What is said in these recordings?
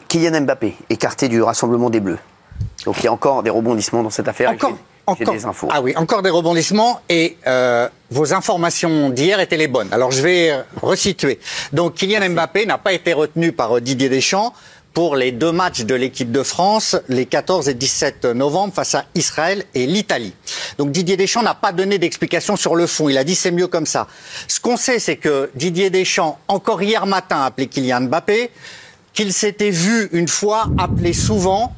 Kylian Mbappé, écarté du rassemblement des Bleus. Donc il y a encore des rebondissements dans cette affaire. J'ai des infos. Ah oui, encore des rebondissements et vos informations d'hier étaient les bonnes. Alors je vais resituer. Donc Kylian Mbappé n'a pas été retenu par Didier Deschamps pour les 2 matchs de l'équipe de France, les 14 et 17 novembre, face à Israël et l'Italie. Donc Didier Deschamps n'a pas donné d'explication sur le fond. Il a dit c'est mieux comme ça. Ce qu'on sait, c'est que Didier Deschamps, encore hier matin, a appelé Kylian Mbappé, qu'il s'était vu une fois appeler souvent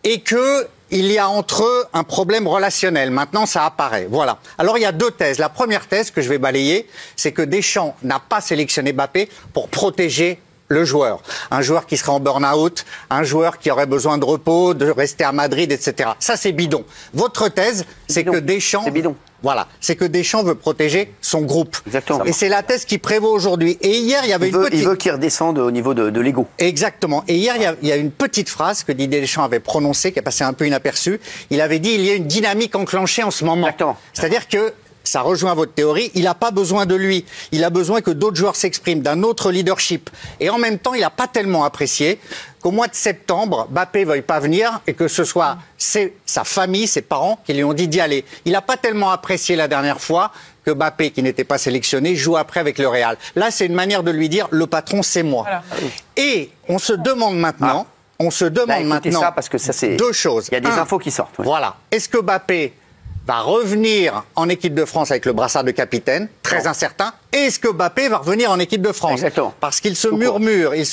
et que il y a entre eux un problème relationnel. Maintenant, ça apparaît. Voilà. Alors, il y a 2 thèses. La première thèse que je vais balayer, c'est que Deschamps n'a pas sélectionné Mbappé pour protéger le joueur. Un joueur qui serait en burn-out, un joueur qui aurait besoin de repos, de rester à Madrid, etc. Ça, c'est bidon. Votre thèse, c'est que Deschamps... C'est bidon. Voilà, c'est que Deschamps veut protéger son groupe. Exactement. Et c'est la thèse qui prévaut aujourd'hui. Et hier, il y avait il veut qu'il redescende au niveau de l'ego. Exactement. Et hier, il y a une petite phrase que Didier Deschamps avait prononcée, qui est passée un peu inaperçue. Il avait dit, il y a une dynamique enclenchée en ce moment. Exactement. C'est-à-dire que, ça rejoint votre théorie, il n'a pas besoin de lui. Il a besoin que d'autres joueurs s'expriment, d'un autre leadership. Et en même temps, il n'a pas tellement apprécié qu'au mois de septembre, Mbappé ne veuille pas venir et que ce soit sa famille, ses parents qui lui ont dit d'y aller. Il n'a pas tellement apprécié la dernière fois que Mbappé, qui n'était pas sélectionné, joue après avec le Real. Là, c'est une manière de lui dire, le patron, c'est moi. Voilà. Et on se demande maintenant, ça, parce que ça, 2 choses. Il y a des infos qui sortent. Ouais. Voilà. Est-ce que Mbappé va revenir en équipe de France avec le brassard de capitaine, très incertain. Et est-ce que Mbappé va revenir en équipe de France? Exactement. Parce qu'il se murmure, et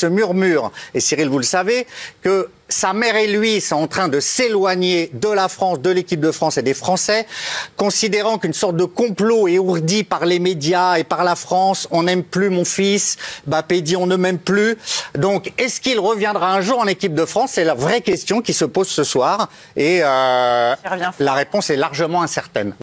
Cyril, vous le savez, que sa mère et lui sont en train de s'éloigner de la France, de l'équipe de France et des Français, considérant qu'une sorte de complot est ourdi par les médias et par la France. On n'aime plus mon fils. Mbappé dit on ne m'aime plus. Donc, est-ce qu'il reviendra un jour en équipe de France? C'est la vraie question qui se pose ce soir. Et la réponse est largement incertaine.